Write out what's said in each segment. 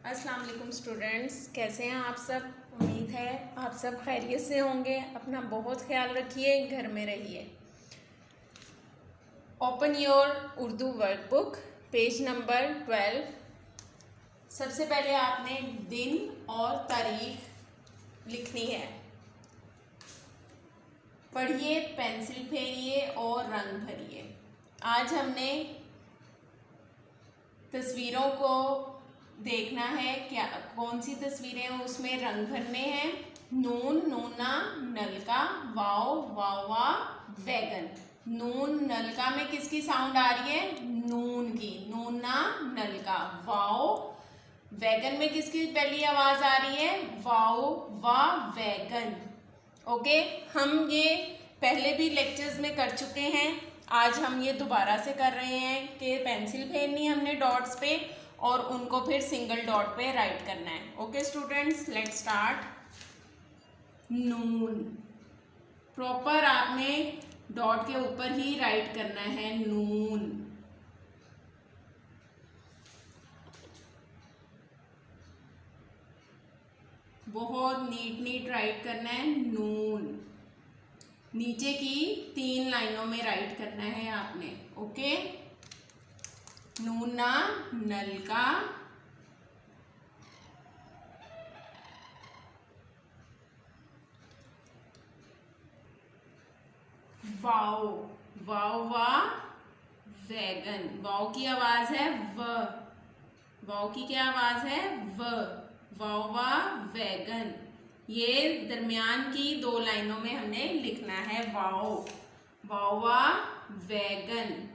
अस्सलाम वालेकुम स्टूडेंट्स, कैसे हैं आप सब। उम्मीद है आप सब खैरियत से होंगे। अपना बहुत ख्याल रखिए, घर में रहिए। Open your Urdu workbook, page number 12। सबसे पहले आपने दिन और तारीख लिखनी है। पढ़िए, पेंसिल फेरिए और रंग भरिए। आज हमने तस्वीरों को देखना है, क्या कौन सी तस्वीरें उसमें रंग भरने हैं। नून, नूना, नलका, वाव, वावा, वैगन। नून नलका में किसकी साउंड आ रही है? नून की। नूना नलका। वाव वैगन में किसकी पहली आवाज आ रही है? वाव वा वैगन। ओके, हम ये पहले भी लेक्चर्स में कर चुके हैं। आज हम ये दोबारा से कर रहे हैं कि पेंसिल फेरनी हमने डॉट्स पे और उनको फिर सिंगल डॉट पे राइट करना है। Okay students, let's start. Noon proper आपने डॉट के ऊपर ही राइट करना है। नून। बहुत नीट राइट करना है। नून नीचे की 3 लाइनों में राइट करना है आपने। ओके, नूना नलका, वाव, वावा वैगन। वाव की आवाज है व, वाव की क्या आवाज है? व। वावा वैगन। ये दरमियान की 2 लाइनों में हमने लिखना है। वाव, वावा वैगन।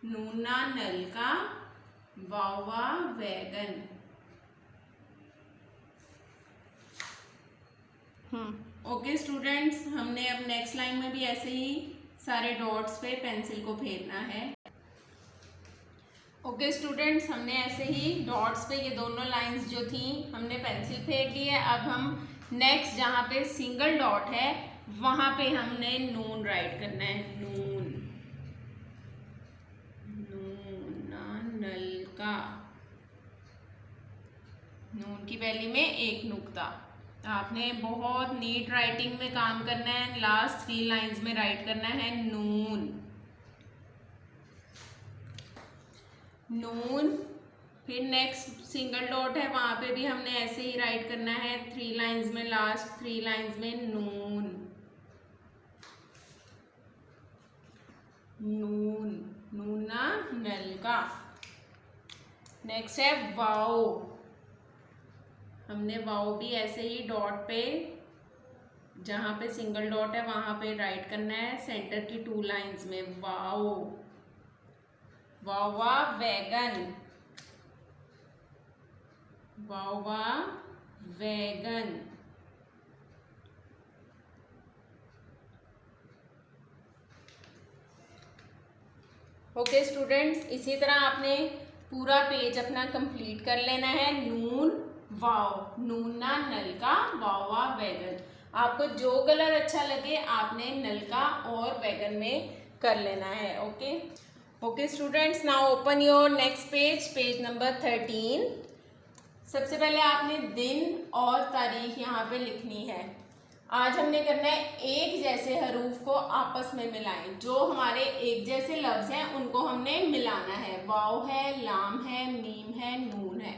नूना नलका, वावा वैगन। ओके स्टूडेंट्स, हमने अब नेक्स्ट लाइन में भी ऐसे ही सारे डॉट्स पे पेंसिल को फेरना है। ओके स्टूडेंट्स, हमने ऐसे ही डॉट्स पे ये दोनों लाइंस जो थी हमने पेंसिल फेर ली है। अब हम नेक्स्ट जहाँ पे सिंगल डॉट है वहाँ पे हमने नून राइट करना है। नून, नूना नलका। नून की पहली में एक नुक्ता। आपने बहुत नीट राइटिंग में काम करना है। लास्ट 3 लाइंस में राइट करना है नून। नून, फिर नेक्स्ट सिंगल डॉट है वहां पे भी हमने ऐसे ही राइट करना है 3 लाइंस में। लास्ट 3 लाइंस में नून, नून, नूना नलका। नेक्स्ट है वाओ। हमने वाओ भी ऐसे ही डॉट पे, जहां पे सिंगल डॉट है वहां पे राइट करना है सेंटर की 2 लाइंस में। वाओ, वावा वैगन, वावा वैगन। ओके स्टूडेंट्स, इसी तरह आपने पूरा पेज अपना कंप्लीट कर लेना है। नून, वाव, नूना नलका, वावा वैगन। आपको जो कलर अच्छा लगे आपने नलका और वैगन में कर लेना है। Okay okay students, now open your next page, page number 13। सबसे पहले आपने दिन और तारीख यहाँ पे लिखनी है। आज हमने करना है एक जैसे हरूफ को आपस में मिलाएं। जो हमारे एक जैसे लफ्ज हैं उनको हमने मिलाना है। वाव है, लाम है, मीम है, नून है।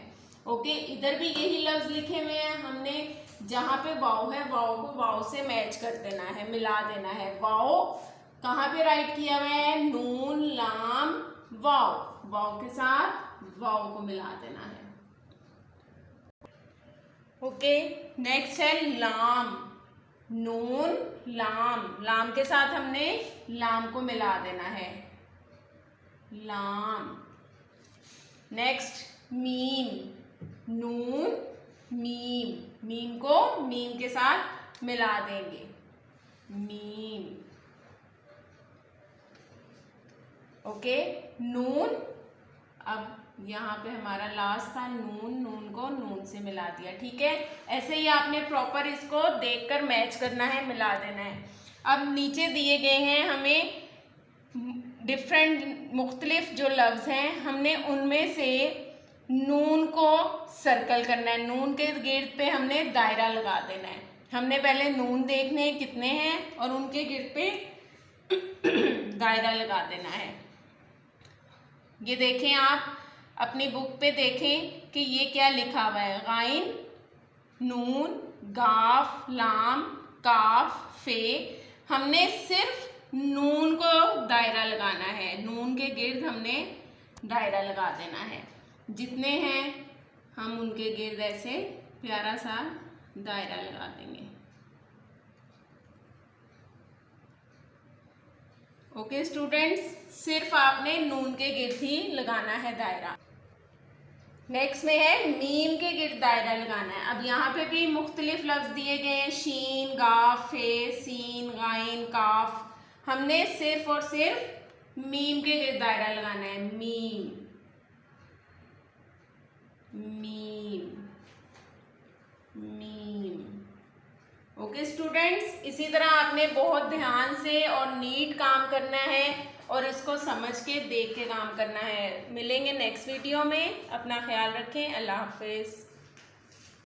ओके, इधर भी यही लफ्ज लिखे हुए हैं। हमने जहाँ पे वाव है वाव को वाव से मैच कर देना है, मिला देना है। वाव कहाँ पे राइट किया हुआ है? नून लाम वाव, वाव के साथ वाव को मिला देना है। ओके, नेक्स्ट है लाम। नून लाम, लाम के साथ हमने लाम को मिला देना है। लाम। नेक्स्ट मीम। नून मीम, मीम को मीम के साथ मिला देंगे। मीम। ओके, नून। अब यहाँ पे हमारा लास्ट था नून, नून को नून से मिला दिया। ठीक है, ऐसे ही आपने प्रॉपर इसको देखकर मैच करना है, मिला देना है। अब नीचे दिए गए हैं हमें डिफरेंट मुख्तलिफ जो लफ्ज़ हैं, हमने उनमें से नून को सर्कल करना है, नून के गिर्द पे हमने दायरा लगा देना है। हमने पहले नून देखने हैं कितने हैं और उनके गिर्द पे दायरा लगा देना है। ये देखें, आप अपनी बुक पे देखें कि ये क्या लिखा हुआ है, गाइन, नून, गाफ, लाम, काफ, फे। हमने सिर्फ नून को दायरा लगाना है, नून के गिर्द हमने दायरा लगा देना है। जितने हैं हम उनके गिर्द ऐसे प्यारा सा दायरा लगा देंगे। ओके स्टूडेंट्स, सिर्फ आपने नून के गिर्द ही लगाना है दायरा। नेक्स्ट में है मीम के गिर्द दायरा लगाना है। अब यहाँ पे भी मुख्तलिफ लफ्ज दिए गए हैं, शीन, गाफ, फे, सीन, गाइन, काफ। हमने सिर्फ और सिर्फ मीम के गिर्द दायरा लगाना है, meme, meme, meme. Okay students, इसी तरह आपने बहुत ध्यान से और नीट काम करना है और इसको समझ के देख के काम करना है। मिलेंगे नेक्स्ट वीडियो में, अपना ख्याल रखें, अल्लाह हाफिज़।